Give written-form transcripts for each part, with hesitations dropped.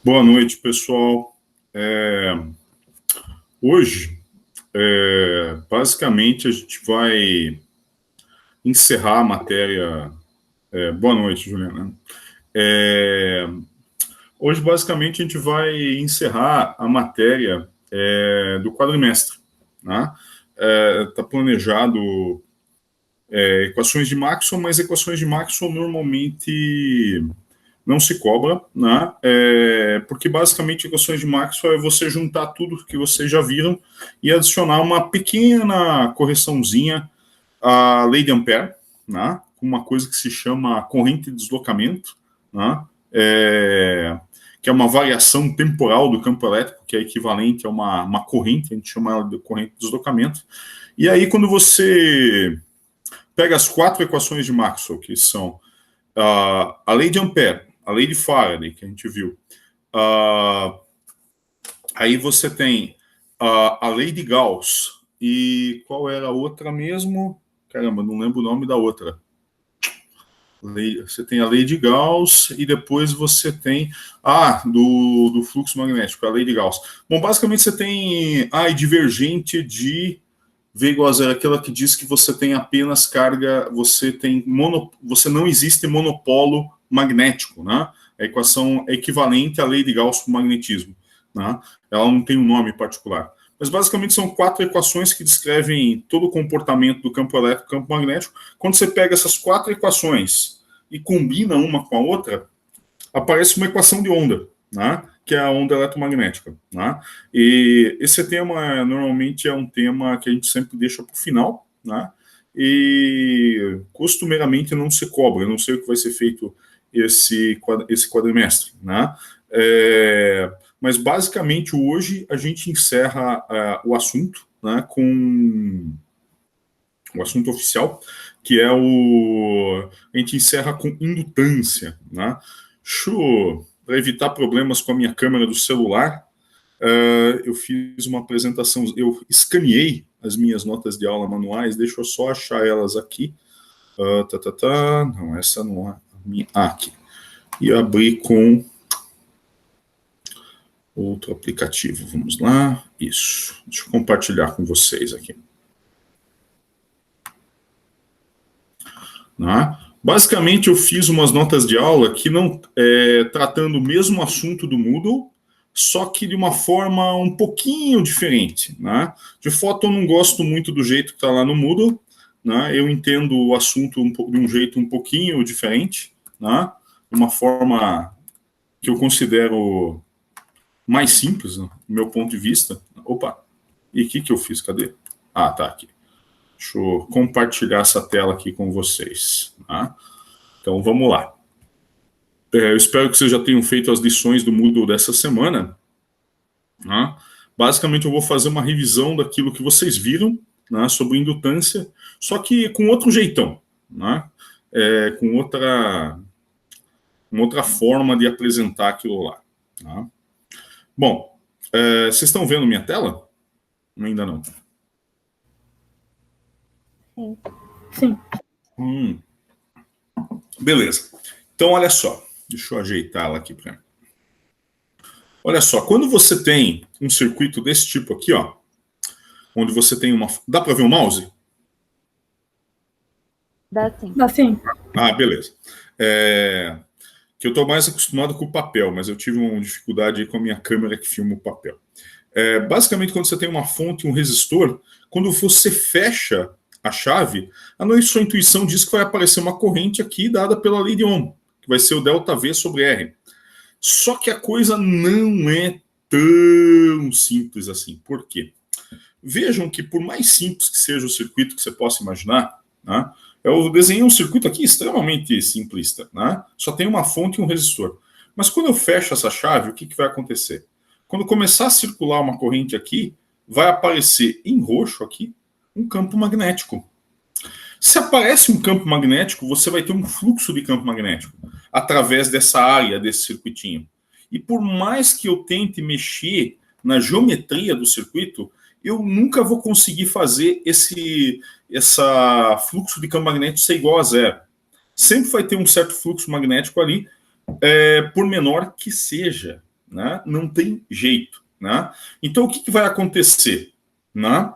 Boa noite, pessoal. Hoje, basicamente, a gente vai encerrar a matéria. Boa noite, Juliana. Hoje, basicamente, a gente vai encerrar a matéria do quadrimestre. Está planejado equações de Maxwell, mas equações de Maxwell normalmente não se cobra, né? Porque basicamente equações de Maxwell é você juntar tudo que vocês já viram e adicionar uma pequena correçãozinha à lei de Ampère, né? Com uma coisa que se chama corrente de deslocamento, né? Que é uma variação temporal do campo elétrico, que é equivalente a uma corrente, a gente chama ela de corrente de deslocamento. E aí, quando você pega as quatro equações de Maxwell, que são a lei de Ampère, a lei de Faraday, que a gente viu. Aí você tem a lei de Gauss. E qual era a outra mesmo? Caramba, não lembro o nome da outra. Você tem a lei de Gauss e depois você tem do fluxo magnético, a lei de Gauss. Bom, basicamente você tem a divergente de V igual a zero, aquela que diz que você tem apenas carga, você não existe monopolo magnético, né? A equação é equivalente à lei de Gauss para o magnetismo, né? Ela não tem um nome particular. Mas basicamente são quatro equações que descrevem todo o comportamento do campo elétrico e campo magnético. Quando você pega essas quatro equações e combina uma com a outra, aparece uma equação de onda, né? Que é a onda eletromagnética. Né? E esse tema normalmente é um tema que a gente sempre deixa para o final, né? E costumeiramente não se cobra. Eu não sei o que vai ser feito esse quadrimestre, né? Mas basicamente hoje a gente encerra o assunto, né, com o assunto oficial, que é a gente encerra com indutância, né? Para evitar problemas com a minha câmera do celular, eu fiz uma apresentação, eu escaneei as minhas notas de aula manuais, deixa eu só achar elas aqui. Não, essa não é a minha. Aqui. E abri com outro aplicativo. Vamos lá. Isso. Deixa eu compartilhar com vocês aqui. Basicamente, eu fiz umas notas de aula que não tratando o mesmo assunto do Moodle, só que de uma forma um pouquinho diferente. Né? De foto, eu não gosto muito do jeito que está lá no Moodle. Né? Eu entendo o assunto de um jeito um pouquinho diferente, né? De uma forma que eu considero mais simples, né? Do meu ponto de vista. Opa, e o que eu fiz? Cadê? Tá aqui. Deixa eu compartilhar essa tela aqui com vocês. Tá? Então, vamos lá. Eu espero que vocês já tenham feito as lições do Moodle dessa semana. Tá? Basicamente, eu vou fazer uma revisão daquilo que vocês viram, né, sobre indutância, só que com outro jeitão. Né? Com outra forma de apresentar aquilo lá. Tá? Bom, vocês estão vendo minha tela? Ainda não. Sim. Beleza. Então, olha só. Deixa eu ajeitar ela aqui para mim. Olha só, quando você tem um circuito desse tipo aqui, ó, onde você tem uma... Dá para ver o mouse? Dá sim. Dá sim. Beleza. Que eu estou mais acostumado com o papel, mas eu tive uma dificuldade aí com a minha câmera que filma o papel. Basicamente, quando você tem uma fonte e um resistor, quando você fecha a chave, a sua intuição diz que vai aparecer uma corrente aqui dada pela lei de Ohm, que vai ser o ΔV sobre R. Só que a coisa não é tão simples assim. Por quê? Vejam que por mais simples que seja o circuito que você possa imaginar, né, eu desenhei um circuito aqui extremamente simplista. Né? Só tem uma fonte e um resistor. Mas quando eu fecho essa chave, o que vai acontecer? Quando começar a circular uma corrente aqui, vai aparecer em roxo aqui um campo magnético. Se aparece um campo magnético, você vai ter um fluxo de campo magnético através dessa área, desse circuitinho. E por mais que eu tente mexer na geometria do circuito, eu nunca vou conseguir fazer esse fluxo de campo magnético ser igual a zero. Sempre vai ter um certo fluxo magnético ali, por menor que seja. né? Não tem jeito, né? Então, o que vai acontecer? Né?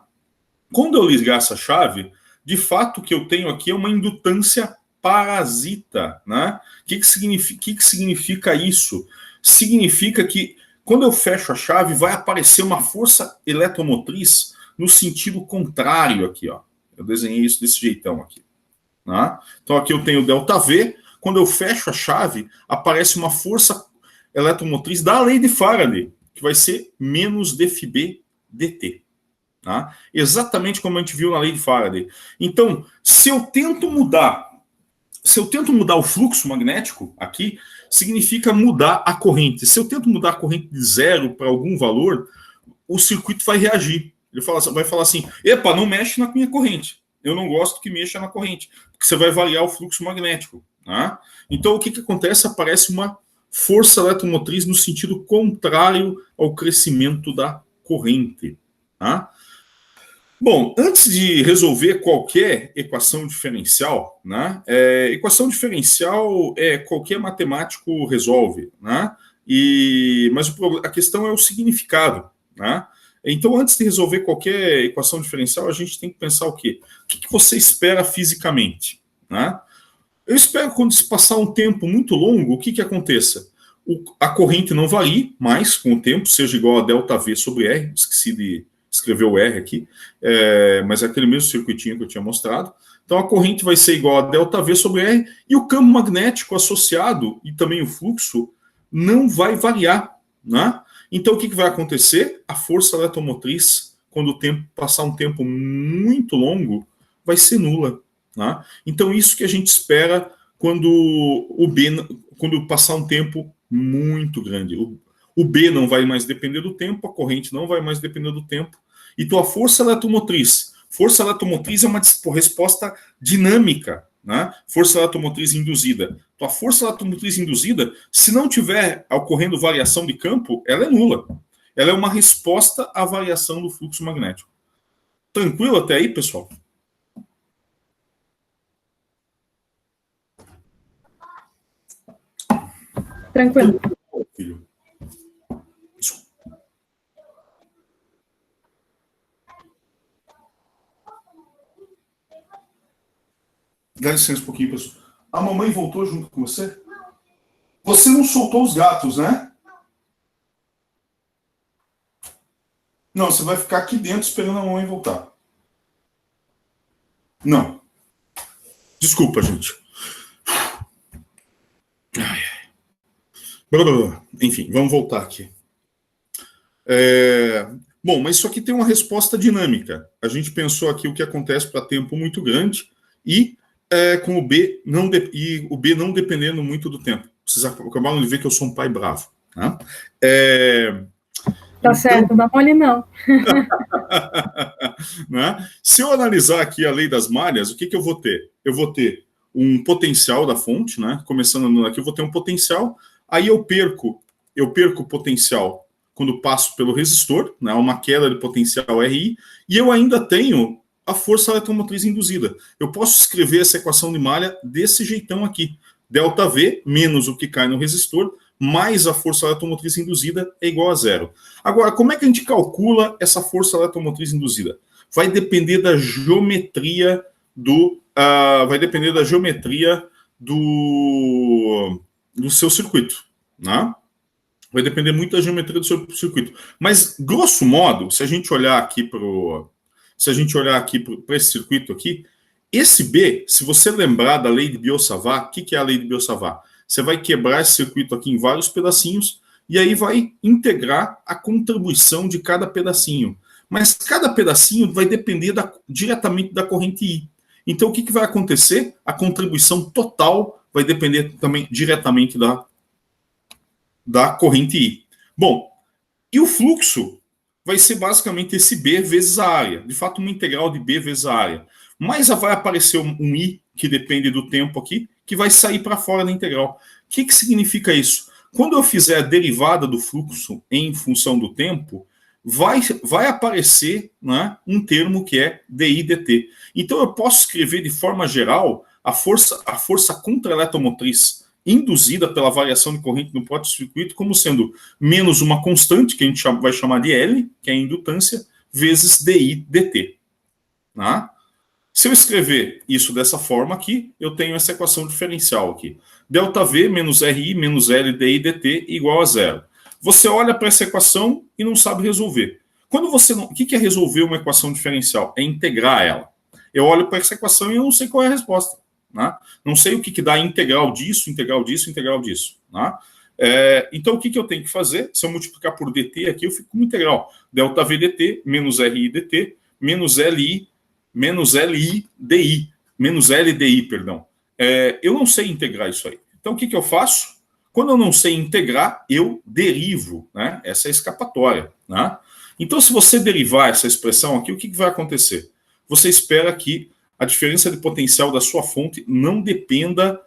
Quando eu ligar essa chave, de fato, o que eu tenho aqui é uma indutância parasita, né? O que significa isso? Significa que quando eu fecho a chave, vai aparecer uma força eletromotriz no sentido contrário aqui, ó. Eu desenhei isso desse jeitão aqui. Né? Então aqui eu tenho ΔV. Quando eu fecho a chave, aparece uma força eletromotriz da lei de Faraday, que vai ser menos dFB dt. Tá? Exatamente como a gente viu na lei de Faraday. Então, se eu tento mudar o fluxo magnético aqui, significa mudar a corrente. Se eu tento mudar a corrente de 0 para algum valor, o circuito vai reagir. Ele vai falar assim: epa, não mexe na minha corrente. Eu não gosto que mexa na corrente, porque você vai variar o fluxo magnético. Tá? Então, o que acontece? Aparece uma força eletromotriz no sentido contrário ao crescimento da corrente. Tá? Bom, antes de resolver qualquer equação diferencial, né, equação diferencial qualquer matemático resolve, né, mas a questão é o significado. Né? Então, antes de resolver qualquer equação diferencial, a gente tem que pensar o quê? O que você espera fisicamente? Né? Eu espero que quando se passar um tempo muito longo, o que aconteça? A corrente não varie mais com o tempo, seja igual a ΔV sobre R, esqueci de escrever o R aqui, mas é aquele mesmo circuitinho que eu tinha mostrado. Então a corrente vai ser igual a ΔV sobre R e o campo magnético associado e também o fluxo não vai variar. Né? Então o que vai acontecer? A força eletromotriz, quando o tempo passar um tempo muito longo, vai ser nula. Né? Então isso que a gente espera quando passar um tempo muito grande. O B não vai mais depender do tempo, a corrente não vai mais depender do tempo. Então a força eletromotriz é uma resposta dinâmica, né? Força eletromotriz induzida. Então a força eletromotriz induzida, se não tiver ocorrendo variação de campo, ela é nula. Ela é uma resposta à variação do fluxo magnético. Tranquilo até aí, pessoal? Tranquilo. Filho. Dá licença um pouquinho, pessoal. A mamãe voltou junto com você? Você não soltou os gatos, né? Não, você vai ficar aqui dentro esperando a mamãe voltar. Não. Desculpa, gente. Enfim, vamos voltar aqui. Bom, mas isso aqui tem uma resposta dinâmica. A gente pensou aqui o que acontece para tempo muito grande e com o B não dependendo muito do tempo. Vocês acabaram de ver que eu sou um pai bravo. Né? Tá certo, não dá mole não. Né? Se eu analisar aqui a lei das malhas, o que eu vou ter? Eu vou ter um potencial da fonte, né? Começando aqui, eu vou ter um potencial, aí eu perco o potencial quando passo pelo resistor, né? Uma queda de potencial RI, e eu ainda tenho a força eletromotriz induzida. Eu posso escrever essa equação de malha desse jeitão aqui. ΔV menos o que cai no resistor, mais a força eletromotriz induzida é igual a zero. Agora, como é que a gente calcula essa força eletromotriz induzida? Vai depender da geometria do seu circuito, né? Vai depender muito da geometria do seu circuito. Mas, grosso modo, se a gente olhar aqui para esse circuito aqui, esse B, se você lembrar da lei de Biot-Savart, o que é a lei de Biot-Savart? Você vai quebrar esse circuito aqui em vários pedacinhos e aí vai integrar a contribuição de cada pedacinho. Mas cada pedacinho vai depender diretamente da corrente I. Então, o que vai acontecer? A contribuição total vai depender também diretamente da corrente I. Bom, e o fluxo vai ser basicamente esse B vezes a área. De fato, uma integral de B vezes a área. Mas vai aparecer um I, que depende do tempo aqui, que vai sair para fora da integral. O que significa isso? Quando eu fizer a derivada do fluxo em função do tempo, vai aparecer, né, um termo que é dI dt. Então eu posso escrever de forma geral a força contra-eletromotriz induzida pela variação de corrente no próprio circuito como sendo menos uma constante, que a gente vai chamar de L, que é a indutância, vezes dI dt. Tá? Se eu escrever isso dessa forma aqui, eu tenho essa equação diferencial aqui. ΔV menos RI menos L dI dt igual a zero. Você olha para essa equação e não sabe resolver. Quando você não... O que é resolver uma equação diferencial? É integrar ela. Eu olho para essa equação e eu não sei qual é a resposta. Né? Não sei o que dá integral disso, integral disso, integral disso. Né? Então, o que eu tenho que fazer? Se eu multiplicar por dt aqui, eu fico com integral. ΔV dt menos RI dt menos LI menos LI DI. Menos L DI, perdão. Eu não sei integrar isso aí. Então, o que eu faço? Quando eu não sei integrar, eu derivo. Né? Essa é a escapatória. Né? Então, se você derivar essa expressão aqui, o que vai acontecer? Você espera que a diferença de potencial da sua fonte não dependa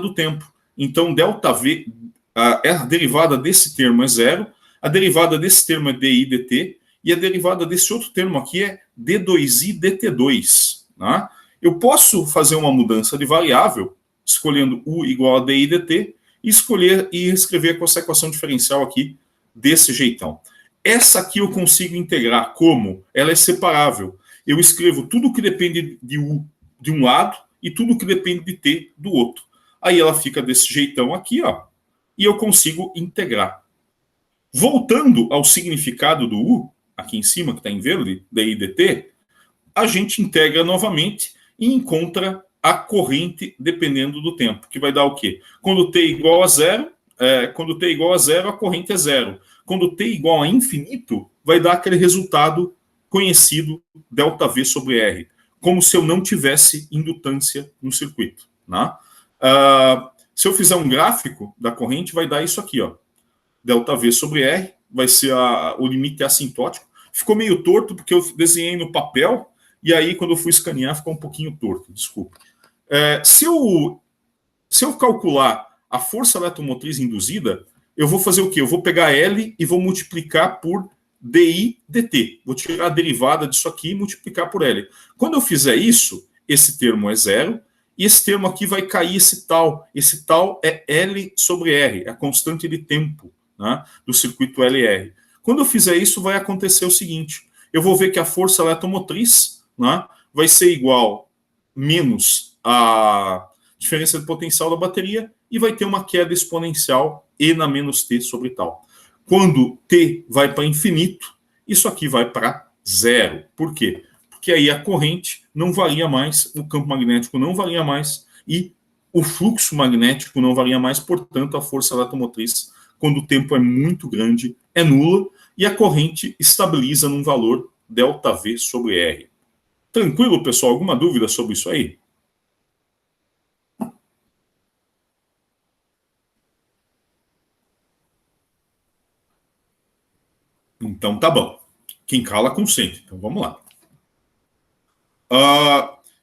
do tempo. Então, ΔV, a derivada desse termo é zero, a derivada desse termo é dI dt, e a derivada desse outro termo aqui é d2i dt2. Né? Eu posso fazer uma mudança de variável, escolhendo u igual a dI dt, e escolher e escrever com essa equação diferencial aqui, desse jeitão. Essa aqui eu consigo integrar como? Ela é separável. Eu escrevo tudo que depende de U de um lado e tudo que depende de T do outro. Aí ela fica desse jeitão aqui, ó, e eu consigo integrar. Voltando ao significado do U, aqui em cima, que está em verde, DI dt, a gente integra novamente e encontra a corrente dependendo do tempo, que vai dar o quê? Quando T igual a zero, a corrente é zero. Quando T igual a infinito, vai dar aquele resultado conhecido ΔV sobre R, como se eu não tivesse indutância no circuito. Né? Se eu fizer um gráfico da corrente, vai dar isso aqui, ó. ΔV sobre R, vai ser o limite assintótico. Ficou meio torto porque eu desenhei no papel, e aí quando eu fui escanear ficou um pouquinho torto, desculpa. Se eu calcular a força eletromotriz induzida, eu vou fazer o quê? Eu vou pegar L e vou multiplicar por dI dt. Vou tirar a derivada disso aqui e multiplicar por L. Quando eu fizer isso, esse termo é zero, e esse termo aqui vai cair esse tal. Esse tal é L sobre R, é a constante de tempo, né, do circuito LR. Quando eu fizer isso, vai acontecer o seguinte. Eu vou ver que a força eletromotriz, né, vai ser igual menos a diferença de potencial da bateria e vai ter uma queda exponencial E na menos T sobre tal. Quando T vai para infinito, isso aqui vai para zero. Por quê? Porque aí a corrente não varia mais, o campo magnético não varia mais e o fluxo magnético não varia mais, portanto, a força eletromotriz, quando o tempo é muito grande, é nula e a corrente estabiliza num valor ΔV sobre R. Tranquilo, pessoal? Alguma dúvida sobre isso aí? Então tá bom. Quem cala consente. Então vamos lá.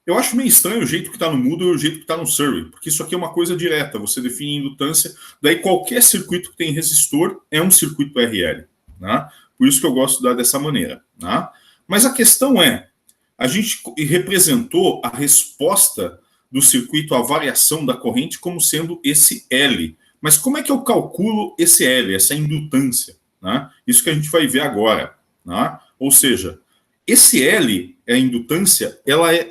Eu acho meio estranho o jeito que está no Moodle e o jeito que está no Survey, porque isso aqui é uma coisa direta. Você define indutância, daí qualquer circuito que tem resistor é um circuito RL. Né? Por isso que eu gosto de dar dessa maneira. Né? Mas a questão é, a gente representou a resposta do circuito à variação da corrente como sendo esse L. Mas como é que eu calculo esse L, essa indutância? Né? Isso que a gente vai ver agora. Né? Ou seja, esse L, a indutância,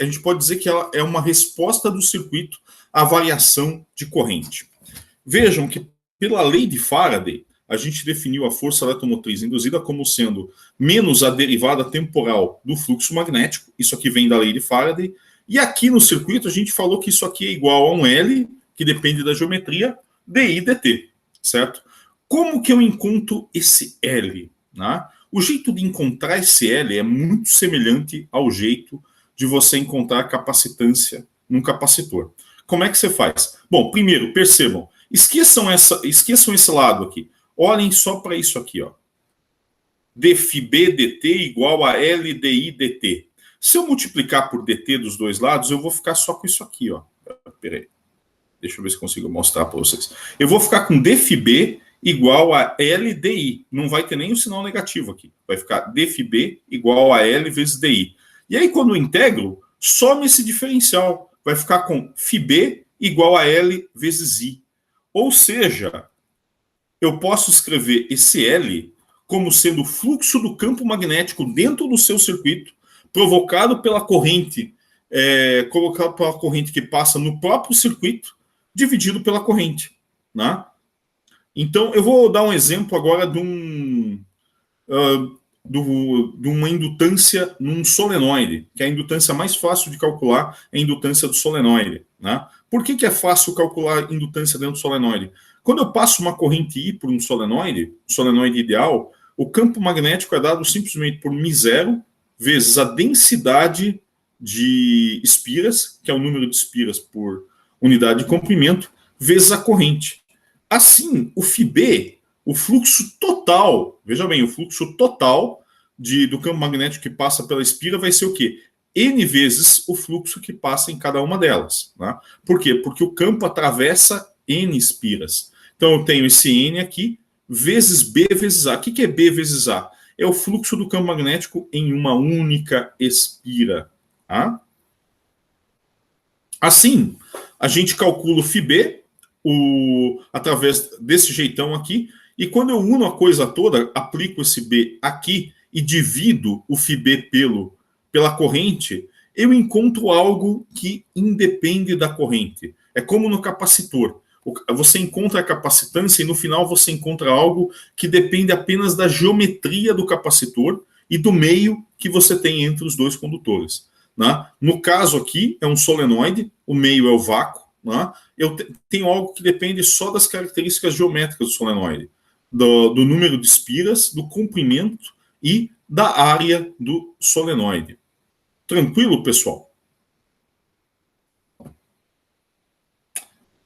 a gente pode dizer que ela é uma resposta do circuito à variação de corrente. Vejam que, pela lei de Faraday, a gente definiu a força eletromotriz induzida como sendo menos a derivada temporal do fluxo magnético. Isso aqui vem da lei de Faraday. E aqui no circuito, a gente falou que isso aqui é igual a um L, que depende da geometria, dI dt, certo? Como que eu encontro esse L? Né? O jeito de encontrar esse L é muito semelhante ao jeito de você encontrar capacitância num capacitor. Como é que você faz? Bom, primeiro, percebam, esqueçam esse lado aqui. Olhem só para isso aqui, ó. dφb dt igual a L dI dt. Se eu multiplicar por dt dos dois lados, eu vou ficar só com isso aqui, ó. Peraí. Deixa eu ver se consigo mostrar para vocês. Eu vou ficar com dφb igual a LDI. Não vai ter nem o sinal negativo aqui. Vai ficar dφb igual a L vezes DI. E aí, quando eu integro, some esse diferencial. Vai ficar com φb igual a L vezes I. Ou seja, eu posso escrever esse L como sendo o fluxo do campo magnético dentro do seu circuito, provocado pela corrente, colocado pela corrente que passa no próprio circuito, dividido pela corrente. Né? Então, eu vou dar um exemplo agora de uma indutância num solenoide, que é a indutância mais fácil de calcular, é a indutância do solenoide. Né? Por que é fácil calcular indutância dentro do solenoide? Quando eu passo uma corrente I por um solenoide ideal, o campo magnético é dado simplesmente por μ0 vezes a densidade de espiras, que é o número de espiras por unidade de comprimento, vezes a corrente. Assim, o Φb, o fluxo total, veja bem, o fluxo total do campo magnético que passa pela espira vai ser o quê? N vezes o fluxo que passa em cada uma delas. Né? Por quê? Porque o campo atravessa N espiras. Então, eu tenho esse N aqui, vezes B vezes A. O que é B vezes A? É o fluxo do campo magnético em uma única espira. Tá? Assim, a gente calcula o Φb através desse jeitão aqui, e quando eu uno a coisa toda, aplico esse B aqui e divido o Φb pela corrente, eu encontro algo que independe da corrente. É como no capacitor. Você encontra a capacitância e no final você encontra algo que depende apenas da geometria do capacitor e do meio que você tem entre os dois condutores. Né? No caso aqui, é um solenoide, o meio é o vácuo. Né? Eu tenho algo que depende só das características geométricas do solenoide, do número de espiras, do comprimento e da área do solenoide. Tranquilo, pessoal?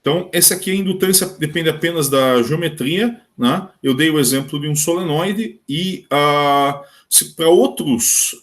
Então, essa aqui, a indutância depende apenas da geometria. Né? Eu dei o exemplo de um solenoide e para outros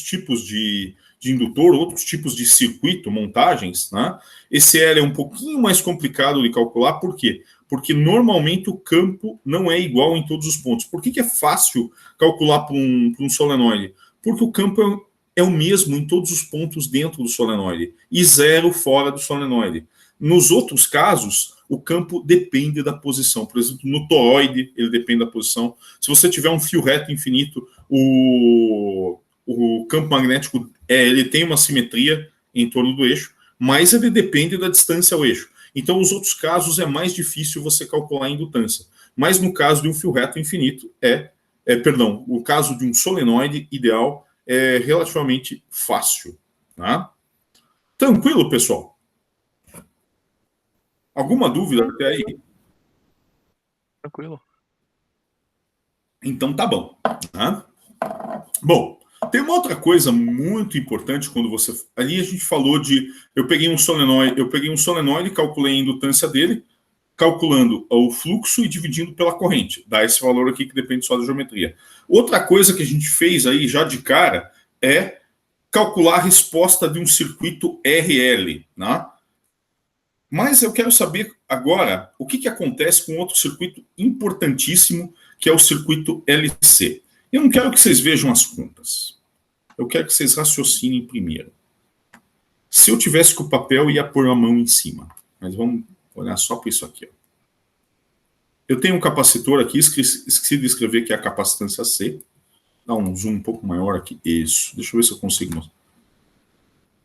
tipos de indutor, outros tipos de circuito, montagens, né? Esse L é um pouquinho mais complicado de calcular. Por quê? Porque normalmente o campo não é igual em todos os pontos. Por que é fácil calcular para um solenoide? Porque o campo é o mesmo em todos os pontos dentro do solenoide e zero fora do solenoide. Nos outros casos, o campo depende da posição. Por exemplo, no toroide, ele depende da posição. Se você tiver um fio reto infinito, o campo magnético ele tem uma simetria em torno do eixo, mas ele depende da distância ao eixo. Então, nos outros casos, é mais difícil você calcular a indutância. Mas no caso de um fio reto infinito, o caso de um solenoide ideal é relativamente fácil. Tá? Tranquilo, pessoal? Alguma dúvida até aí? Tranquilo. Então tá bom. Tá? Bom, tem uma outra coisa muito importante quando você. Ali a gente falou de. Eu peguei um solenoide, calculei a indutância dele, calculando o fluxo e dividindo pela corrente. Dá esse valor aqui que depende só da geometria. Outra coisa que a gente fez aí já de cara é calcular a resposta de um circuito RL. Né? Mas eu quero saber agora o que acontece com outro circuito importantíssimo, que é o circuito LC. Eu não quero que vocês vejam as contas. Eu quero que vocês raciocinem primeiro. Se eu tivesse com o papel, ia pôr a mão em cima. Mas vamos olhar só para isso aqui. Ó. Eu tenho um capacitor aqui, esqueci de escrever que é a capacitância C. Dá um zoom um pouco maior aqui. Isso. Deixa eu ver se eu consigo mostrar.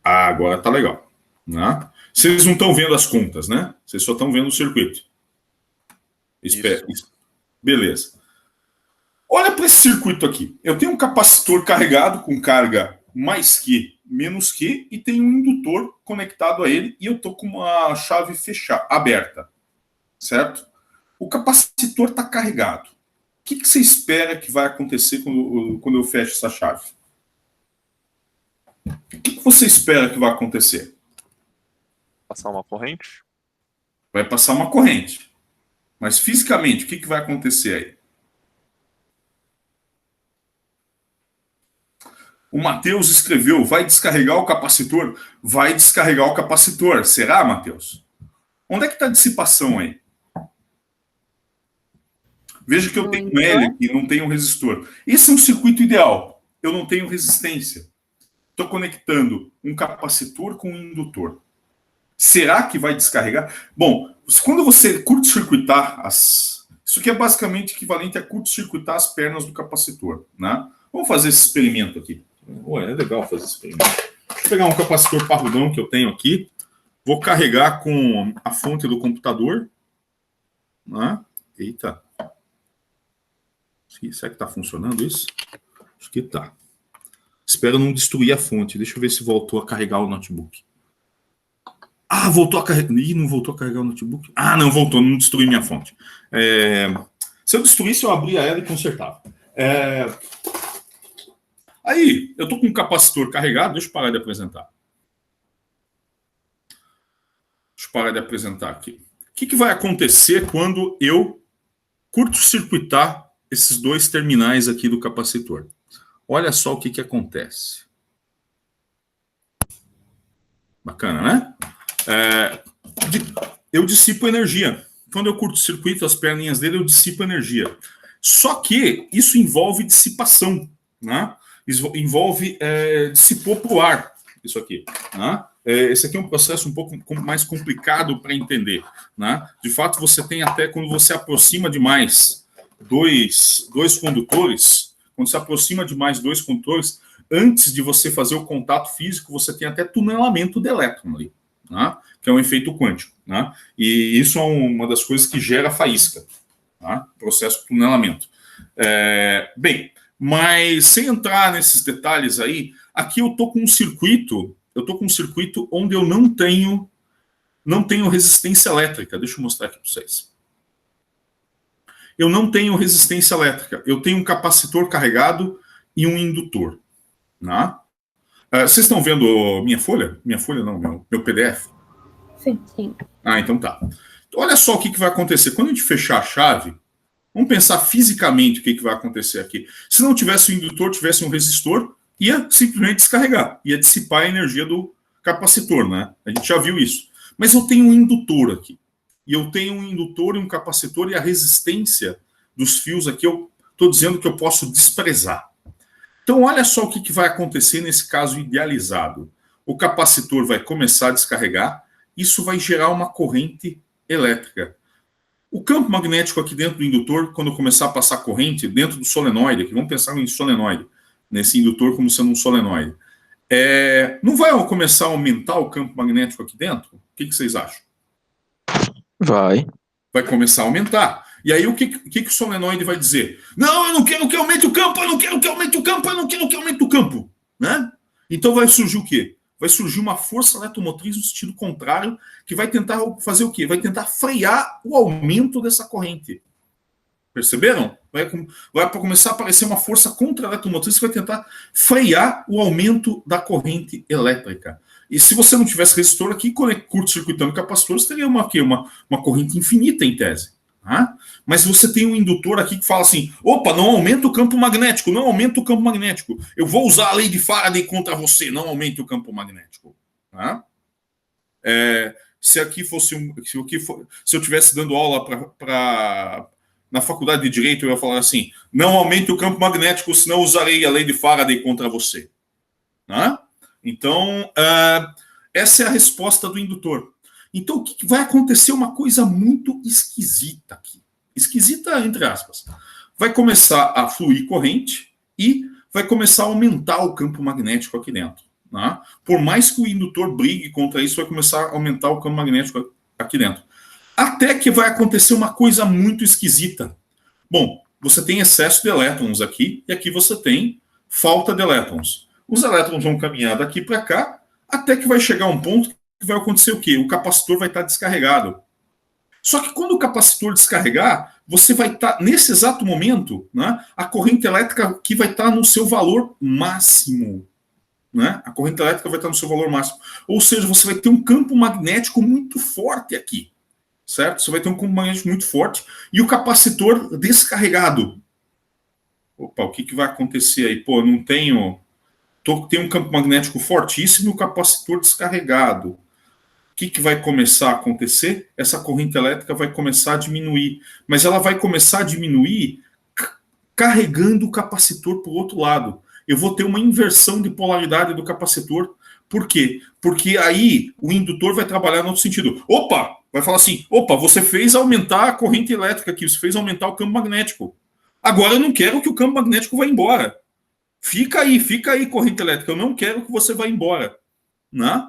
Agora tá legal. Né? Vocês não estão vendo as contas, né? Vocês só estão vendo o circuito. Espera. Beleza. Olha para esse circuito aqui. Eu tenho um capacitor carregado com carga mais Q, menos Q, e tenho um indutor conectado a ele, e eu estou com uma chave aberta. Certo? O capacitor está carregado. O que você espera que vai acontecer quando eu fecho essa chave? O que você espera que vai acontecer? Passar uma corrente? Vai passar uma corrente. Mas fisicamente, o que vai acontecer aí? O Matheus escreveu, vai descarregar o capacitor? Vai descarregar o capacitor. Será, Matheus? Onde é que está a dissipação aí? Veja que eu tenho um L e não tenho um resistor. Esse é um circuito ideal. Eu não tenho resistência. Estou conectando um capacitor com um indutor. Será que vai descarregar? Bom, quando você curto-circuitar isso aqui é basicamente equivalente a curto-circuitar as pernas do capacitor, né? Vamos fazer esse experimento aqui. É legal fazer esse experimento. Vou pegar um capacitor parrudão que eu tenho aqui, vou carregar com a fonte do computador, né? Eita. Será que está funcionando isso? Acho que está. Espero não destruir a fonte. Deixa eu ver se voltou a carregar o notebook. Ah, voltou a carregar. Ih, não voltou a carregar o notebook? Ah, não voltou, não destruí minha fonte. Se eu destruísse, eu abria ela e consertava. Aí, eu estou com um capacitor carregado. Deixa eu parar de apresentar. Deixa eu parar de apresentar aqui. O que vai acontecer quando eu curto-circuitar esses dois terminais aqui do capacitor? Olha só o que acontece. Bacana, né? Eu dissipo energia. Quando eu curto-circuito as perninhas dele, eu dissipo energia. Só que isso envolve dissipação, né? Envolve dissipou para o ar, isso aqui, né? Esse aqui é um processo um pouco mais complicado para entender, né? De fato, você tem até quando você aproxima demais dois condutores, quando você aproxima demais dois condutores, antes de você fazer o contato físico, você tem até tunelamento de elétron ali, né? Que é um efeito quântico, né? E isso é uma das coisas que gera faísca, tá? Processo de tunelamento. Bem, mas sem entrar nesses detalhes aí, aqui eu estou com um circuito, onde eu não tenho resistência elétrica. Deixa eu mostrar aqui para vocês. Eu não tenho resistência elétrica. Eu tenho um capacitor carregado e um indutor. Né? Vocês estão vendo minha folha? Minha folha não, meu PDF? Sim, sim. Ah, então tá. Olha só o que vai acontecer. Quando a gente fechar a chave, vamos pensar fisicamente o que vai acontecer aqui. Se não tivesse um indutor, tivesse um resistor, ia simplesmente descarregar, ia dissipar a energia do capacitor, né? A gente já viu isso. Mas eu tenho um indutor aqui. E eu tenho um indutor e um capacitor, e a resistência dos fios aqui, eu estou dizendo que eu posso desprezar. Então, olha só o que vai acontecer nesse caso idealizado. O capacitor vai começar a descarregar, isso vai gerar uma corrente elétrica. O campo magnético aqui dentro do indutor, quando eu começar a passar corrente dentro do solenoide, aqui, vamos pensar em solenoide, nesse indutor como sendo um solenoide, não vai começar a aumentar o campo magnético aqui dentro? O que vocês acham? Vai. Vai começar a aumentar. E aí o que o solenoide vai dizer? Não, eu não quero que aumente o campo, eu não quero que aumente o campo, eu não quero que aumente o campo. Né? Então vai surgir o quê? Vai surgir uma força eletromotriz no sentido contrário, que vai tentar fazer o quê? Vai tentar frear o aumento dessa corrente. Perceberam? Vai começar a aparecer uma força contra-eletromotriz que vai tentar frear o aumento da corrente elétrica. E se você não tivesse resistor aqui, curto-circuitando capacitor, você teria uma corrente infinita em tese. Tá? Mas você tem um indutor aqui que fala assim, opa, não aumenta o campo magnético, não aumenta o campo magnético. Eu vou usar a lei de Faraday contra você, não aumente o campo magnético. Tá? Se eu estivesse dando aula na faculdade de Direito, eu ia falar assim, não aumente o campo magnético, senão usarei a lei de Faraday contra você. Tá? Então, essa é a resposta do indutor. Então, o que vai acontecer? Uma coisa muito esquisita aqui. Esquisita, entre aspas. Vai começar a fluir corrente e vai começar a aumentar o campo magnético aqui dentro. Né? Por mais que o indutor brigue contra isso, vai começar a aumentar o campo magnético aqui dentro. Até que vai acontecer uma coisa muito esquisita. Bom, você tem excesso de elétrons aqui, e aqui você tem falta de elétrons. Os elétrons vão caminhar daqui para cá, até que vai chegar um ponto que vai acontecer o quê? O capacitor vai estar descarregado. Só que quando o capacitor descarregar, você vai estar, nesse exato momento, né, a corrente elétrica aqui vai estar no seu valor máximo. Né? A corrente elétrica vai estar no seu valor máximo. Ou seja, você vai ter um campo magnético muito forte aqui. Certo? Você vai ter um campo magnético muito forte e o capacitor descarregado. Opa, o que vai acontecer aí? Pô, não tenho... Tem um campo magnético fortíssimo e o capacitor descarregado. O que vai começar a acontecer? Essa corrente elétrica vai começar a diminuir. Mas ela vai começar a diminuir carregando o capacitor para o outro lado. Eu vou ter uma inversão de polaridade do capacitor, Por quê? Porque aí o indutor vai trabalhar no outro sentido. Opa! Vai falar assim, opa, você fez aumentar a corrente elétrica aqui, você fez aumentar o campo magnético. Agora eu não quero que o campo magnético vá embora. Fica aí, corrente elétrica, eu não quero que você vá embora. Né?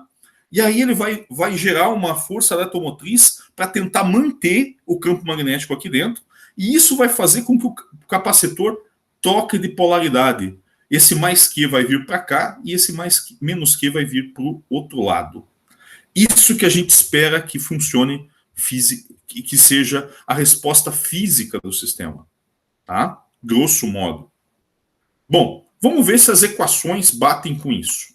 E aí ele vai gerar uma força eletromotriz para tentar manter o campo magnético aqui dentro, e isso vai fazer com que o capacitor troque de polaridade. Esse mais Q vai vir para cá e esse menos Q vai vir para o outro lado. Isso que a gente espera que funcione, que seja a resposta física do sistema. Tá? Grosso modo. Bom, vamos ver se as equações batem com isso.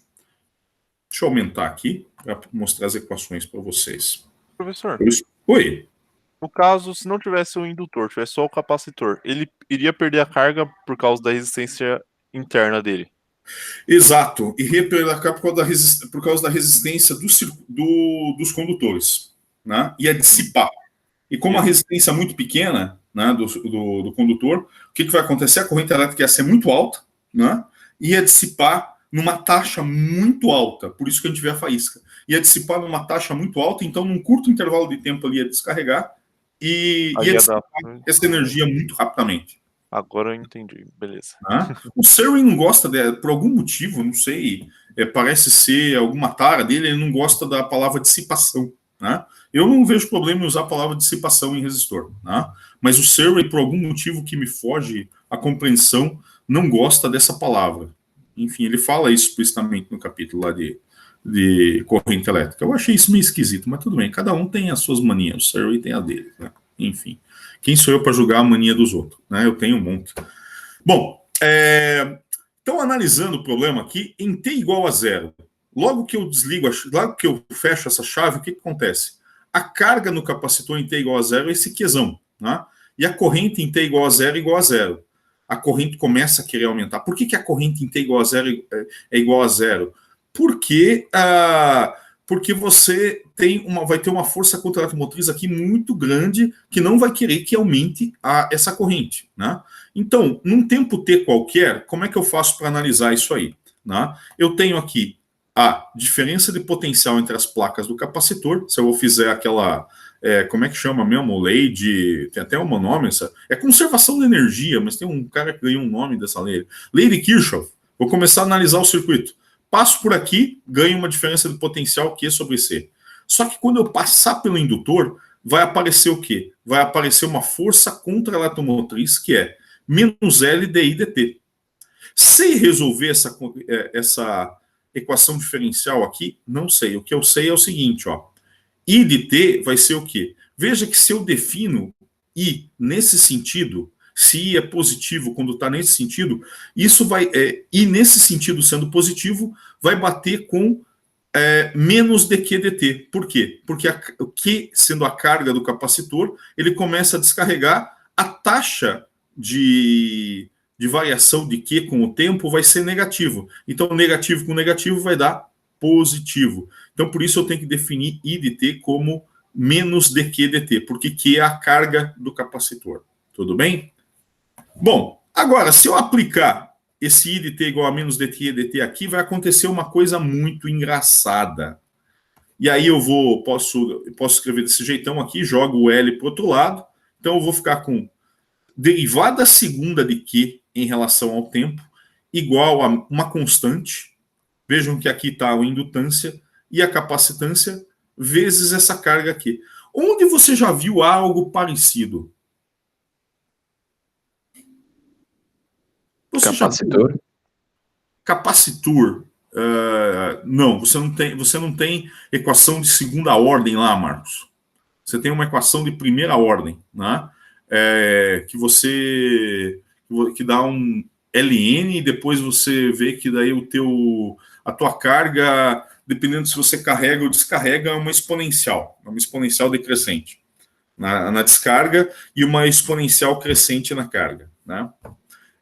Deixa eu aumentar aqui para mostrar as equações para vocês. Professor, Oi. no caso, se não tivesse o indutor, tivesse só o capacitor, ele iria perder a carga por causa da resistência interna dele. Exato. Iria perder a carga por causa da resistência dos condutores. Né? Ia dissipar. E como a resistência é muito pequena, né, do condutor, o que vai acontecer? A corrente elétrica ia ser muito alta, né, ia dissipar numa taxa muito alta, por isso que a gente vê a faísca. Ia dissipar numa taxa muito alta, então num curto intervalo de tempo ali ia descarregar e ia dissipar essa energia muito rapidamente. Agora eu entendi, beleza. Né? O Serwin não gosta, por algum motivo, não sei, parece ser alguma tara dele, ele não gosta da palavra dissipação. Né? Eu não vejo problema em usar a palavra dissipação em resistor. Né? Mas o Serwin, por algum motivo que me foge a compreensão, não gosta dessa palavra. Enfim, ele fala isso explicitamente no capítulo lá de corrente elétrica. Eu achei isso meio esquisito, mas tudo bem. Cada um tem as suas manias. O Serwin tem a dele. Né? Enfim. Quem sou eu para julgar a mania dos outros? Né? Eu tenho um monte. Bom, então analisando o problema aqui, em T igual a 0, logo que eu desligo, logo que eu fecho essa chave, o que acontece? A carga no capacitor em T igual a 0 é esse Qzão. Né? E a corrente em T igual a 0 é igual a 0. A corrente começa a querer aumentar. Por que a corrente em T igual a 0 é igual a 0? Porque você vai ter uma força contra-eletromotriz aqui muito grande que não vai querer que aumente essa corrente. Né? Então, num tempo T qualquer, como é que eu faço para analisar isso aí? Né? Eu tenho aqui a diferença de potencial entre as placas do capacitor. Se eu fizer aquela... como é que chama mesmo? Lei de... Tem até um nome. É conservação de energia, mas tem um cara que ganhou um nome dessa lei. Lei de Kirchhoff. Vou começar a analisar o circuito. Passo por aqui, ganho uma diferença de potencial Q sobre C. Só que quando eu passar pelo indutor, vai aparecer o quê? Vai aparecer uma força contra-eletromotriz, que é menos L di dt. Sei resolver essa equação diferencial aqui? Não sei. O que eu sei é o seguinte, ó. I de t vai ser o quê? Veja que se eu defino I nesse sentido, se I é positivo quando está nesse sentido, isso vai... I nesse sentido sendo positivo, vai bater com menos dq dt. Por quê? Porque o Q, sendo a carga do capacitor, ele começa a descarregar, a taxa de variação de Q com o tempo vai ser negativo. Então, negativo com negativo vai dar positivo. Então, por isso eu tenho que definir I de t como menos dq dt, porque Q é a carga do capacitor. Tudo bem? Bom, agora, se eu aplicar esse I de t igual a menos dq dt aqui, vai acontecer uma coisa muito engraçada. E aí eu posso escrever desse jeitão aqui, jogo o L para o outro lado. Então eu vou ficar com derivada segunda de Q em relação ao tempo, igual a uma constante. Vejam que aqui está a indutância e a capacitância, vezes essa carga aqui. Onde você já viu algo parecido? Capacitor? Capacitor. Não, você não tem equação de segunda ordem lá, Marcos. Você tem uma equação de primeira ordem, né? Que dá um ln e depois você vê que daí a tua carga, dependendo se você carrega ou descarrega, é uma exponencial decrescente na descarga e uma exponencial crescente na carga, né?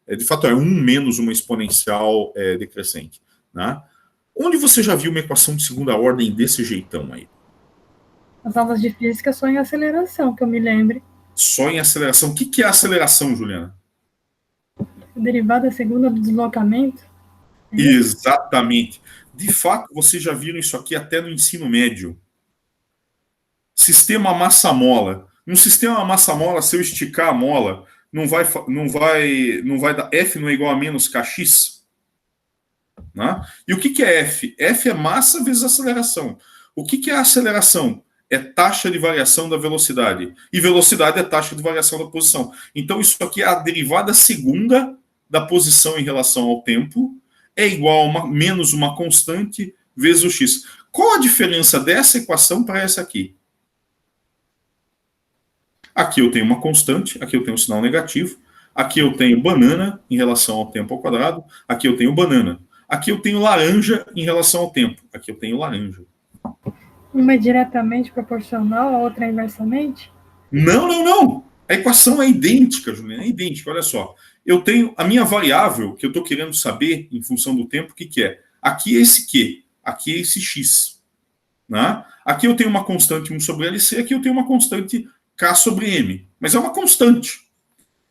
De fato, é 1 menos uma exponencial decrescente. Né? Onde você já viu uma equação de segunda ordem desse jeitão aí? As aulas de física só em aceleração, que eu me lembre. Só em aceleração. O que é aceleração, Juliana? Derivada segunda do deslocamento. Exatamente. De fato, vocês já viram isso aqui até no ensino médio. Sistema massa-mola. No sistema massa-mola, se eu esticar a mola, não vai dar F não é igual a menos kx? Né? E o que é F? F é massa vezes aceleração. O que é a aceleração? É taxa de variação da velocidade. E velocidade é taxa de variação da posição. Então, isso aqui é a derivada segunda da posição em relação ao tempo, é igual a menos uma constante vezes o x. Qual a diferença dessa equação para essa aqui? Aqui eu tenho uma constante, aqui eu tenho um sinal negativo, aqui eu tenho banana em relação ao tempo ao quadrado, aqui eu tenho banana. Aqui eu tenho laranja em relação ao tempo, aqui eu tenho laranja. Uma é diretamente proporcional, a outra é inversamente? Não. A equação é idêntica, Juliana, é idêntica. Olha só, eu tenho a minha variável que eu estou querendo saber em função do tempo, o que é? Aqui é esse Q, aqui é esse X. Né? Aqui eu tenho uma constante 1 sobre LC, aqui eu tenho uma constante K sobre M. Mas é uma constante.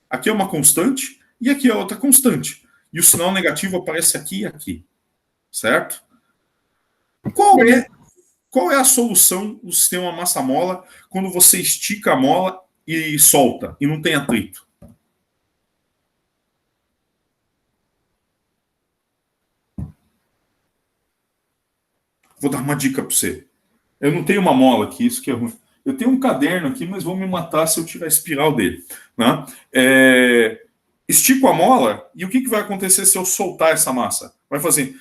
Aqui é uma constante e aqui é outra constante. E o sinal negativo aparece aqui e aqui. Certo? Qual é a solução do sistema massa-mola quando você estica a mola e solta, e não tem atrito? Vou dar uma dica para você. Eu não tenho uma mola aqui, isso que é ruim. Eu tenho um caderno aqui, mas vão me matar se eu tirar a espiral dele. Né? Estico a mola, e o que vai acontecer se eu soltar essa massa? Vai fazer...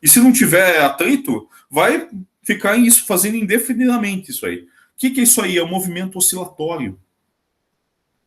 E se não tiver atrito, vai ficar isso, fazendo indefinidamente isso aí. O que é isso aí? É um movimento oscilatório.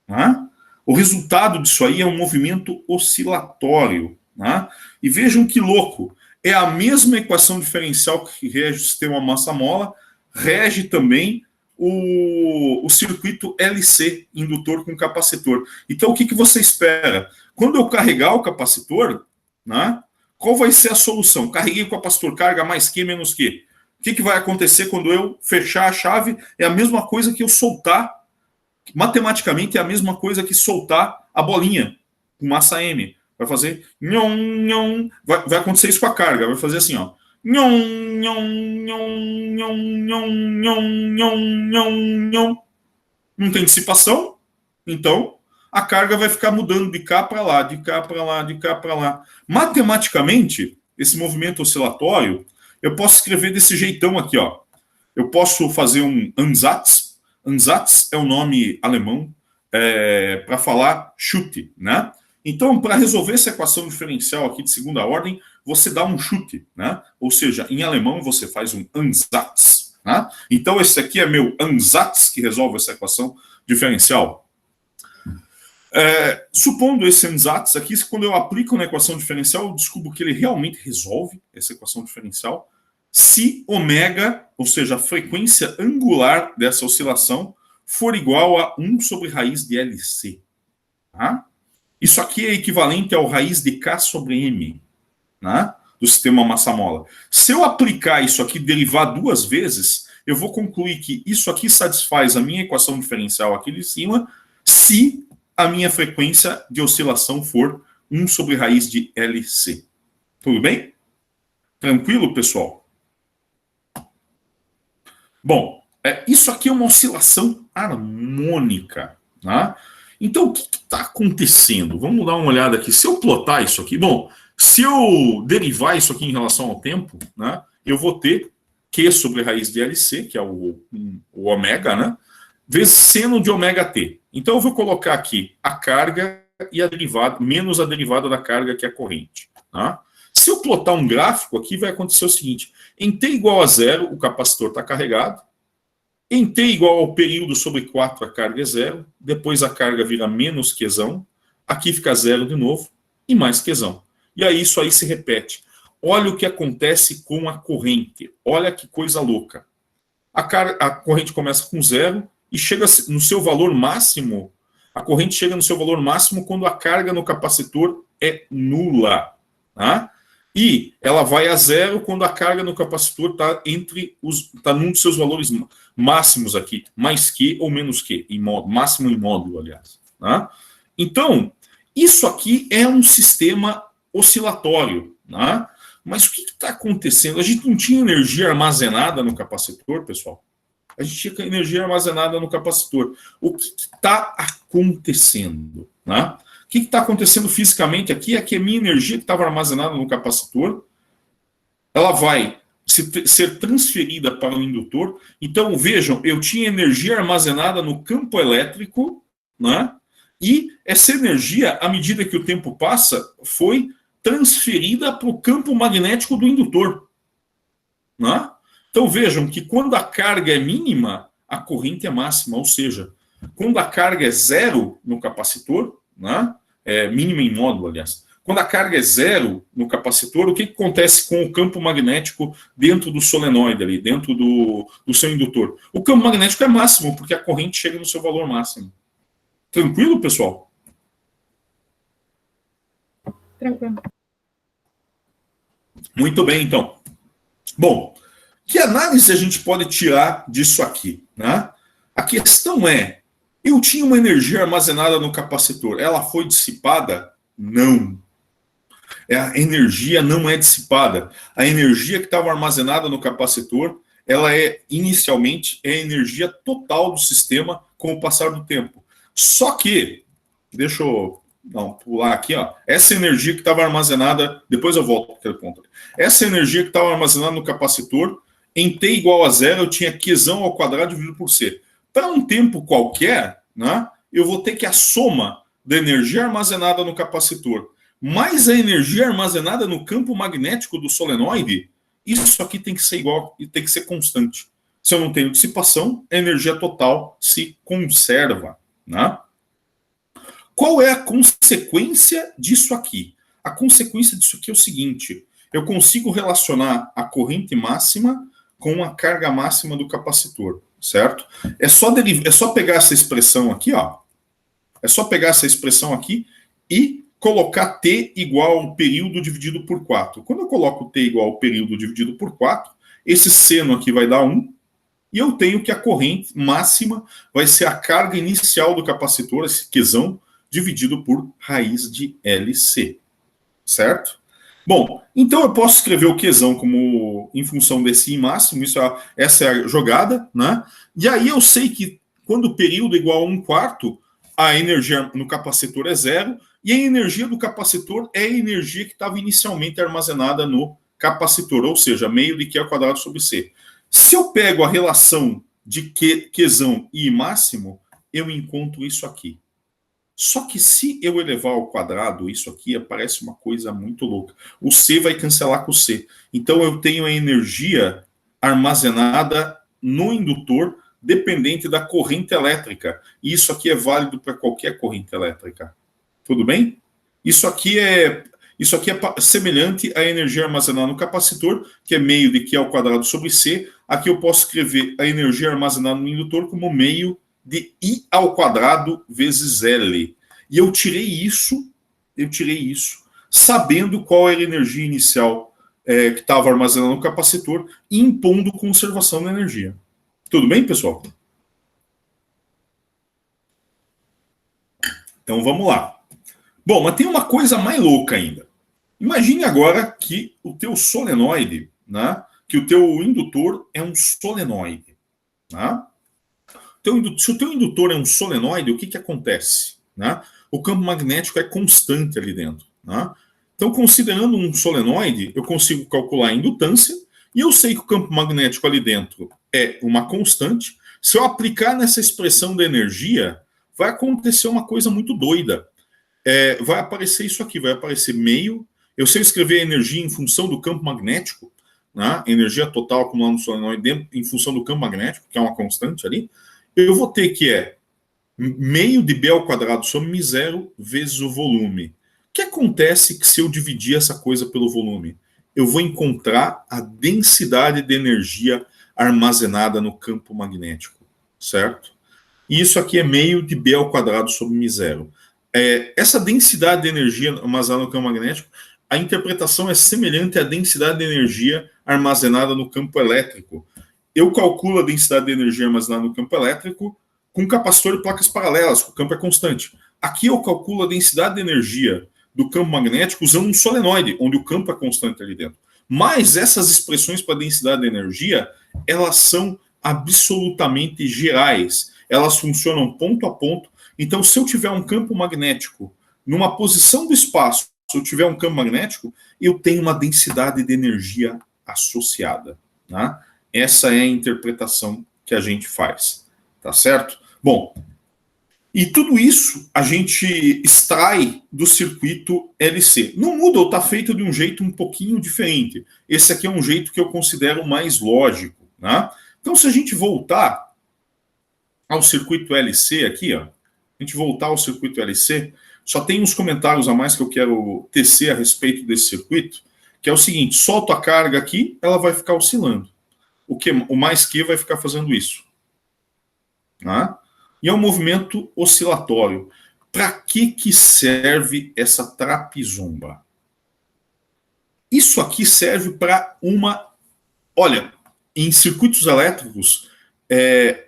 Né? O resultado disso aí é um movimento oscilatório. Né? E vejam que louco. É a mesma equação diferencial que rege o sistema massa-mola, rege também o circuito LC, indutor com capacitor. Então, o que você espera? Quando eu carregar o capacitor, né, qual vai ser a solução? Carreguei o capacitor, carga mais Q menos Q. O que vai acontecer quando eu fechar a chave? É a mesma coisa que eu soltar, matematicamente é a mesma coisa que soltar a bolinha com massa M. Vai fazer... Vai acontecer isso com a carga, vai fazer assim, ó. Não tem dissipação, então a carga vai ficar mudando de cá para lá, de cá para lá, de cá para lá. Matematicamente, esse movimento oscilatório, eu posso escrever desse jeitão aqui, ó. Eu posso fazer um Ansatz. Ansatz é um nome alemão para falar chute, né? Então, para resolver essa equação diferencial aqui de segunda ordem, você dá um chute, né? Ou seja, em alemão você faz um Ansatz. Né? Então, esse aqui é meu Ansatz que resolve essa equação diferencial. Supondo esse Ansatz aqui, quando eu aplico na equação diferencial, eu descubro que ele realmente resolve essa equação diferencial se ômega, ou seja, a frequência angular dessa oscilação, for igual a 1 sobre raiz de LC. Tá? Isso aqui é equivalente ao raiz de K sobre M, né, do sistema massa-mola. Se eu aplicar isso aqui, derivar duas vezes, eu vou concluir que isso aqui satisfaz a minha equação diferencial aqui de cima, se a minha frequência de oscilação for 1 sobre raiz de LC. Tudo bem? Tranquilo, pessoal? Bom, isso aqui é uma oscilação harmônica, né? Então, o que está acontecendo? Vamos dar uma olhada aqui. Se eu plotar isso aqui, bom, se eu derivar isso aqui em relação ao tempo, né, eu vou ter Q sobre raiz de LC, que é o ômega, né, vezes seno de ômega t. Então, eu vou colocar aqui a carga e a derivada, menos a derivada da carga, que é a corrente. Tá? Se eu plotar um gráfico aqui, vai acontecer o seguinte. Em t igual a 0, o capacitor está carregado. Em t igual ao período sobre 4, a carga é 0. Depois a carga vira menos Qzão. Aqui fica 0 de novo. E mais Qzão. E aí isso aí se repete. Olha o que acontece com a corrente. Olha que coisa louca. A corrente começa com 0 e chega no seu valor máximo. A corrente chega no seu valor máximo quando a carga no capacitor é nula. Tá? E ela vai a 0 quando a carga no capacitor está num dos seus valores máximos aqui, mais Q ou menos Q, máximo em módulo, aliás. Tá? Então, Isso aqui é um sistema oscilatório, né? Mas o que está acontecendo? A gente não tinha energia armazenada no capacitor, pessoal. A gente tinha energia armazenada no capacitor. O que está acontecendo? Né? O que está acontecendo fisicamente aqui é que a minha energia que estava armazenada no capacitor, ela vai ser transferida para o indutor. Então, vejam, eu tinha energia armazenada no campo elétrico, né? E essa energia, à medida que o tempo passa, foi transferida para o campo magnético do indutor. Né? Então vejam que quando a carga é mínima, a corrente é máxima, ou seja, quando a carga é zero no capacitor, né? É mínima em módulo, aliás, quando a carga é zero no capacitor, o que acontece com o campo magnético dentro do solenoide ali, dentro do seu indutor? O campo magnético é máximo, porque a corrente chega no seu valor máximo. Tranquilo, pessoal? Tranquilo. Muito bem, então. Bom, que análise a gente pode tirar disso aqui? Né? A questão é, eu tinha uma energia armazenada no capacitor, ela foi dissipada? Não. A energia não é dissipada. A energia que estava armazenada no capacitor, ela é, inicialmente, é a energia total do sistema com o passar do tempo. Só que, deixa eu pular aqui, ó. Essa energia que estava armazenada, depois eu volto para aquele ponto. Essa energia que estava armazenada no capacitor, em T igual a zero, eu tinha Qzão ao quadrado dividido por C. Para um tempo qualquer, né, eu vou ter que a soma da energia armazenada no capacitor mais a energia armazenada no campo magnético do solenoide, isso aqui tem que ser igual e tem que ser constante. Se eu não tenho dissipação, a energia total se conserva. Né? Qual é a consequência disso aqui? A consequência disso aqui é o seguinte: eu consigo relacionar a corrente máxima com a carga máxima do capacitor, certo? É só pegar essa expressão aqui, ó. É só pegar essa expressão aqui e colocar T igual ao período dividido por 4. Quando eu coloco T igual ao período dividido por 4, esse seno aqui vai dar 1, e eu tenho que a corrente máxima vai ser a carga inicial do capacitor, esse Qzão, dividido por raiz de LC. Certo? Bom, então eu posso escrever o Qzão como em função desse I máximo, essa é a jogada, né? E aí eu sei que quando o período é igual a 1/4, a energia no capacitor é zero, e a energia do capacitor é a energia que estava inicialmente armazenada no capacitor, ou seja, meio de Q ao quadrado sobre C. Se eu pego a relação de Qzão e I máximo, eu encontro isso aqui. Só que se eu elevar ao quadrado isso aqui, aparece uma coisa muito louca. O C vai cancelar com o C. Então eu tenho a energia armazenada no indutor dependente da corrente elétrica. E isso aqui é válido para qualquer corrente elétrica. Tudo bem? Isso aqui é semelhante à energia armazenada no capacitor, que é meio de Q ao quadrado sobre C. Aqui eu posso escrever a energia armazenada no indutor como meio de I ao quadrado vezes L. E eu tirei isso sabendo qual era a energia inicial que estava armazenada no capacitor e impondo conservação da energia. Tudo bem, pessoal? Então vamos lá. Bom, mas tem uma coisa mais louca ainda. Imagine agora que o teu solenoide, né, que o teu indutor é um solenoide. Né? Se o teu indutor é um solenoide, o que acontece? Né? O campo magnético é constante ali dentro. Né? Então, considerando um solenoide, eu consigo calcular a indutância e eu sei que o campo magnético ali dentro é uma constante. Se eu aplicar nessa expressão da energia, vai acontecer uma coisa muito doida. Vai aparecer isso aqui, vai aparecer meio. Eu sei escrever a energia em função do campo magnético, né? Energia total acumulada no solenoide em função do campo magnético, que é uma constante ali. Eu vou ter que meio de B ao quadrado sobre μ0 vezes o volume. O que acontece se eu dividir essa coisa pelo volume? Eu vou encontrar a densidade de energia armazenada no campo magnético, certo? E isso aqui é meio de B ao quadrado sobre μ0. Essa densidade de energia armazenada no campo magnético, a interpretação é semelhante à densidade de energia armazenada no campo elétrico. Eu calculo a densidade de energia armazenada no campo elétrico com capacitor e placas paralelas, o campo é constante. Aqui eu calculo a densidade de energia do campo magnético usando um solenoide, onde o campo é constante ali dentro. Mas essas expressões para densidade de energia, elas são absolutamente gerais. Elas funcionam ponto a ponto. Então, se eu tiver um campo magnético numa posição do espaço, se eu tiver um campo magnético, eu tenho uma densidade de energia associada. Tá? Essa é a interpretação que a gente faz. Tá certo? Bom, e tudo isso a gente extrai do circuito LC. No Moodle está feito de um jeito um pouquinho diferente. Esse aqui é um jeito que eu considero mais lógico. Né? Então, se a gente voltar ao circuito LC aqui, ó, a gente voltar ao circuito LC, só tem uns comentários a mais que eu quero tecer a respeito desse circuito, que é o seguinte: solto a carga aqui, ela vai ficar oscilando. O mais que vai ficar fazendo isso. Tá? E é um movimento oscilatório. Para que serve essa trapizomba? Isso aqui serve para uma... Olha, em circuitos elétricos,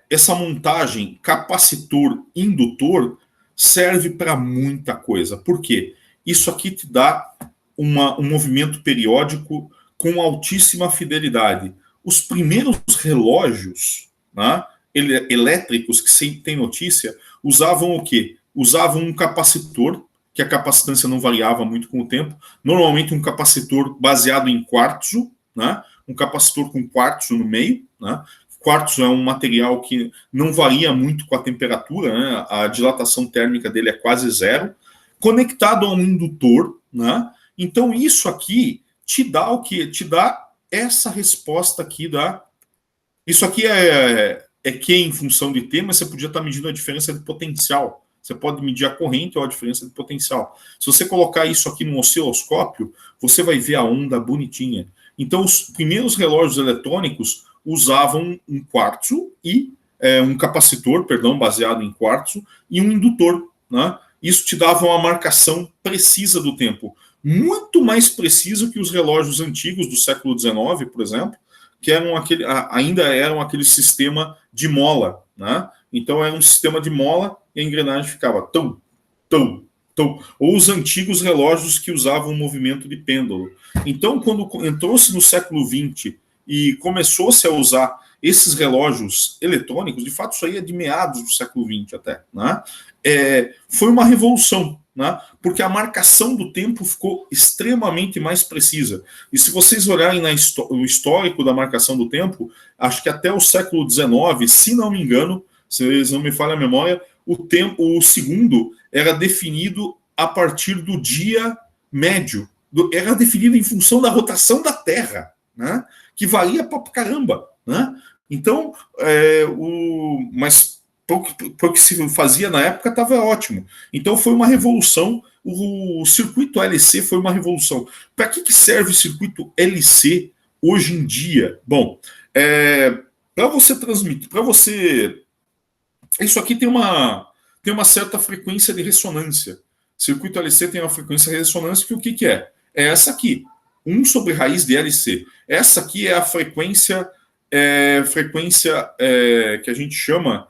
essa montagem capacitor-indutor serve para muita coisa. Por quê? Isso aqui te dá um movimento periódico com altíssima fidelidade. Os primeiros relógios, né, elétricos que sempre tem notícia, usavam o quê? Usavam um capacitor, que a capacitância não variava muito com o tempo, normalmente um capacitor baseado em quartzo, né? Um capacitor com quartzo no meio, né? Quartzo é um material que não varia muito com a temperatura, né? A dilatação térmica dele é quase zero, conectado a um indutor, né? Então isso aqui te dá o quê? Te dá essa resposta aqui da... Isso aqui é Q em função de T, mas você podia estar medindo a diferença de potencial. Você pode medir a corrente ou a diferença de potencial. Se você colocar isso aqui no osciloscópio, você vai ver a onda bonitinha. Então, os primeiros relógios eletrônicos usavam um quartzo e um capacitor, baseado em quartzo, e um indutor, né? Isso te dava uma marcação precisa do tempo, muito mais precisa que os relógios antigos do século XIX, por exemplo, que ainda eram aquele sistema de mola, né? Então era um sistema de mola e a engrenagem ficava tão, tão, tão. Ou os antigos relógios que usavam o movimento de pêndulo. Então, quando entrou-se no século XX e começou-se a usar esses relógios eletrônicos, de fato isso aí é de meados do século XX até, né? Foi uma revolução, né? Porque a marcação do tempo ficou extremamente mais precisa. E se vocês olharem no histórico da marcação do tempo, acho que até o século XIX, se não me engano, se não me falha a memória, o segundo era definido a partir do dia médio. Era definido em função da rotação da Terra, né? Que valia pra caramba, né? Então, mas para o que se fazia na época estava ótimo. Então foi uma revolução. O circuito LC foi uma revolução. Para que serve o circuito LC hoje em dia? Bom, para você transmitir, isso aqui tem uma certa frequência de ressonância. Circuito LC tem uma frequência de ressonância que o que é? É essa aqui, 1 sobre raiz de LC. Essa aqui é a frequência que a gente chama,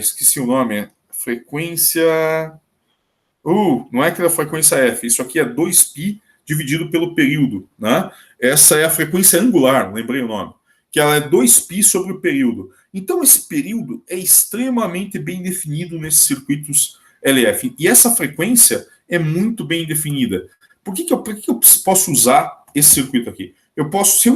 esqueci o nome, frequência... não é aquela frequência F, isso aqui é 2π dividido pelo período, né? Essa é a frequência angular, lembrei o nome, que ela é 2π sobre o período. Então esse período é extremamente bem definido nesses circuitos LF, e essa frequência é muito bem definida. Por que eu posso usar esse circuito aqui? Eu posso, se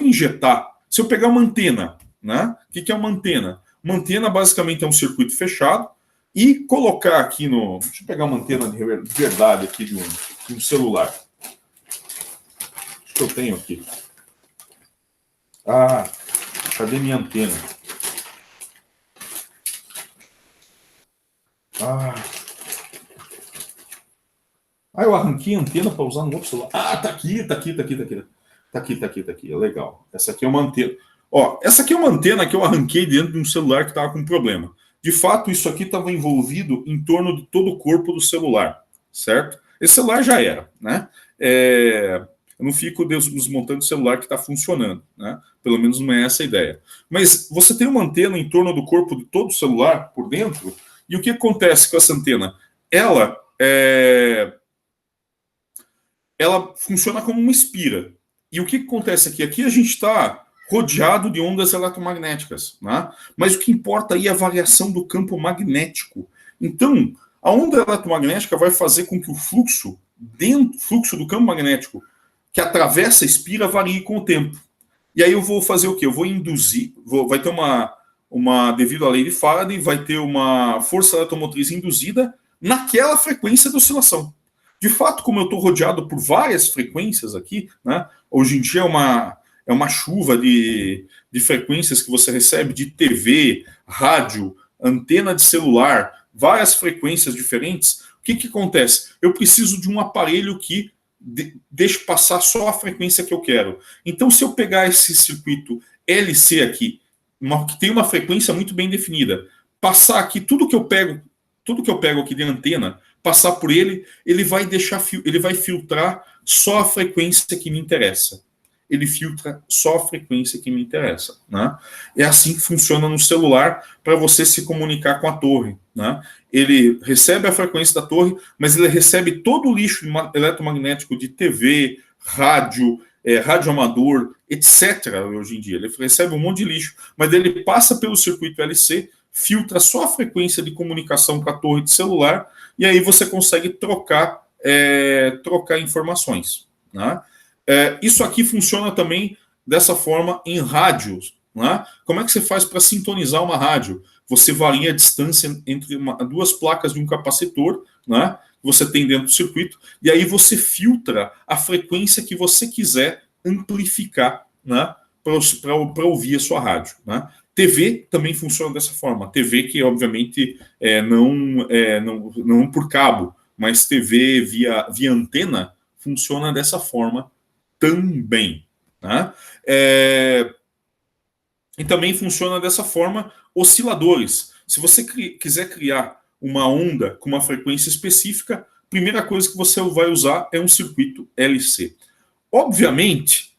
eu pegar uma antena, né? O que é uma antena? Uma antena basicamente é um circuito fechado e colocar aqui no... Deixa eu pegar uma antena de verdade aqui de um celular. O que eu tenho aqui? Cadê minha antena? Eu arranquei a antena para usar no outro celular. Tá aqui. É legal. Essa aqui é uma antena. Essa aqui é uma antena que eu arranquei dentro de um celular que estava com problema. De fato, isso aqui estava envolvido em torno de todo o corpo do celular, certo? Esse celular já era, né? Eu não fico desmontando o celular que está funcionando, né? Pelo menos não é essa a ideia. Mas você tem uma antena em torno do corpo de todo o celular, por dentro, e o que acontece com essa antena? Ela funciona como uma espira. E o que acontece aqui? Aqui a gente está rodeado de ondas eletromagnéticas, né? Mas o que importa aí é a variação do campo magnético. Então, a onda eletromagnética vai fazer com que o fluxo do campo magnético que atravessa a espira varie com o tempo. E aí eu vou fazer o quê? Eu vou induzir, vai ter devido à lei de Faraday, vai ter uma força eletromotriz induzida naquela frequência de oscilação. De fato, como eu estou rodeado por várias frequências aqui, né? Hoje em dia é uma chuva de frequências que você recebe de TV, rádio, antena de celular, várias frequências diferentes. O que acontece? Eu preciso de um aparelho que deixe passar só a frequência que eu quero. Então, se eu pegar esse circuito LC aqui, que tem uma frequência muito bem definida, passar aqui tudo que eu pego aqui de antena, passar por ele vai filtrar só a frequência que me interessa. Ele filtra só a frequência que me interessa, né? É assim que funciona no celular para você se comunicar com a torre, né? Ele recebe a frequência da torre, mas ele recebe todo o lixo eletromagnético de TV, rádio, rádio amador, etc. Hoje em dia. Ele recebe um monte de lixo, mas ele passa pelo circuito LC, filtra só a frequência de comunicação com a torre de celular, e aí você consegue trocar informações, né? Isso aqui funciona também dessa forma em rádios, né? Como é que você faz para sintonizar uma rádio? Você varia a distância entre duas placas de um capacitor, né? Você tem dentro do circuito, e aí você filtra a frequência que você quiser amplificar, né? Para ouvir a sua rádio, né? TV também funciona dessa forma. TV que, obviamente, não por cabo, mas TV via antena funciona dessa forma também. Né? E também funciona dessa forma osciladores. Se você quiser criar uma onda com uma frequência específica, a primeira coisa que você vai usar é um circuito LC. Obviamente,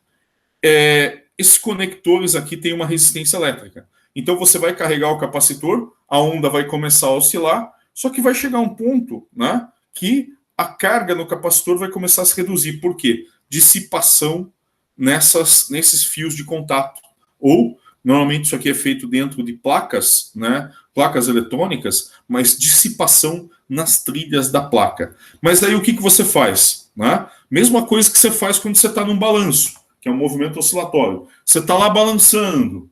esses conectores aqui têm uma resistência elétrica. Então você vai carregar o capacitor, a onda vai começar a oscilar, só que vai chegar um ponto, né, que a carga no capacitor vai começar a se reduzir. Por quê? Dissipação nesses fios de contato. Ou, normalmente isso aqui é feito dentro de placas, né, placas eletrônicas, mas dissipação nas trilhas da placa. Mas aí o que você faz? Né? Mesma coisa que você faz quando você está num balanço, que é um movimento oscilatório. Você está lá balançando.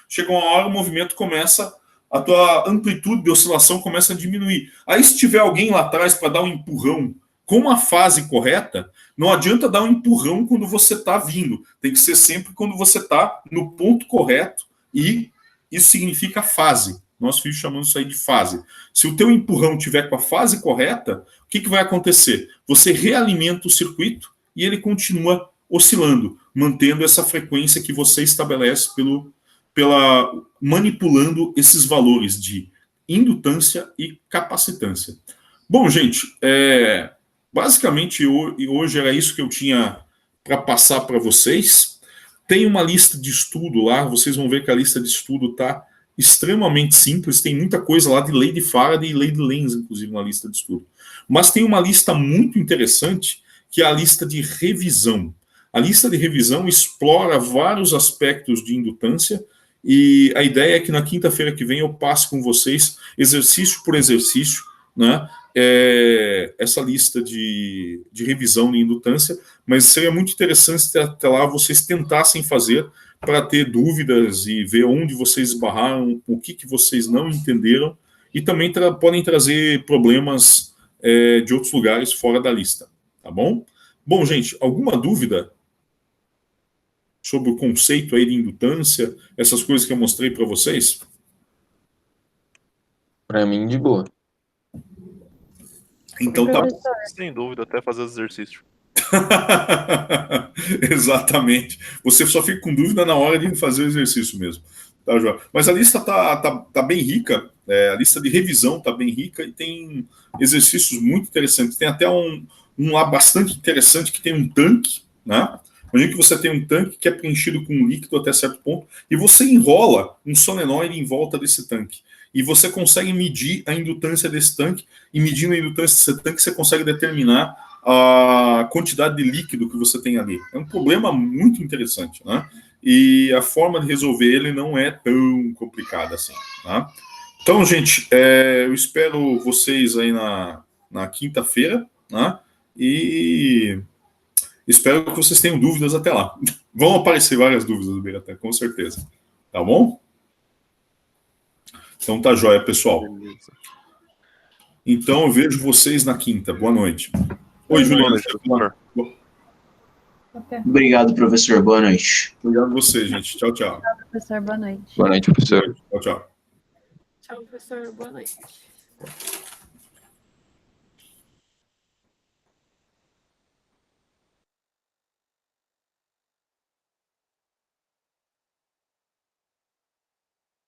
Chega uma hora, o movimento começa, a tua amplitude de oscilação começa a diminuir. Aí, se tiver alguém lá atrás para dar um empurrão com a fase correta, não adianta dar um empurrão quando você está vindo. Tem que ser sempre quando você está no ponto correto, e isso significa fase. Nós filhos chamamos isso aí de fase. Se o teu empurrão tiver com a fase correta, o que vai acontecer? Você realimenta o circuito e ele continua oscilando, mantendo essa frequência que você estabelece manipulando esses valores de indutância e capacitância. Bom, gente, basicamente hoje era isso que eu tinha para passar para vocês. Tem uma lista de estudo lá, vocês vão ver que a lista de estudo está extremamente simples, tem muita coisa lá de lei de Faraday e lei de Lenz, inclusive, na lista de estudo. Mas tem uma lista muito interessante, que é a lista de revisão. A lista de revisão explora vários aspectos de indutância, e a ideia é que na quinta-feira que vem eu passe com vocês, exercício por exercício, né, essa lista de revisão de indutância, mas seria muito interessante se até lá vocês tentassem fazer para ter dúvidas e ver onde vocês esbarraram, o que vocês não entenderam, e também podem trazer problemas de outros lugares fora da lista, tá bom? Bom, gente, alguma dúvida sobre o conceito aí de indutância, essas coisas que eu mostrei para vocês? Para mim, de boa. Então tá bom. Sem dúvida, até fazer exercício. Exatamente. Você só fica com dúvida na hora de fazer o exercício mesmo. Tá, João? Mas a lista tá bem rica, a lista de revisão tá bem rica e tem exercícios muito interessantes. Tem até um um lá bastante interessante que tem um tanque, né? Imagina que você tem um tanque que é preenchido com líquido até certo ponto e você enrola um solenoide em volta desse tanque. E você consegue medir a indutância desse tanque, e medindo a indutância desse tanque, você consegue determinar a quantidade de líquido que você tem ali. É um problema muito interessante, né? E a forma de resolver ele não é tão complicada assim, tá? Então, gente, eu espero vocês aí na quinta-feira, né? E espero que vocês tenham dúvidas até lá. Vão aparecer várias dúvidas do Biratã, com certeza. Tá bom? Então tá jóia, pessoal. Beleza. Então eu vejo vocês na quinta. Boa noite. Oi, Juliana. Boa noite, Até. Obrigado, professor. Boa noite. Obrigado a você, gente. Tchau, tchau. Professor, boa noite. Boa noite, professor. Tchau, tchau. Tchau, professor, boa noite.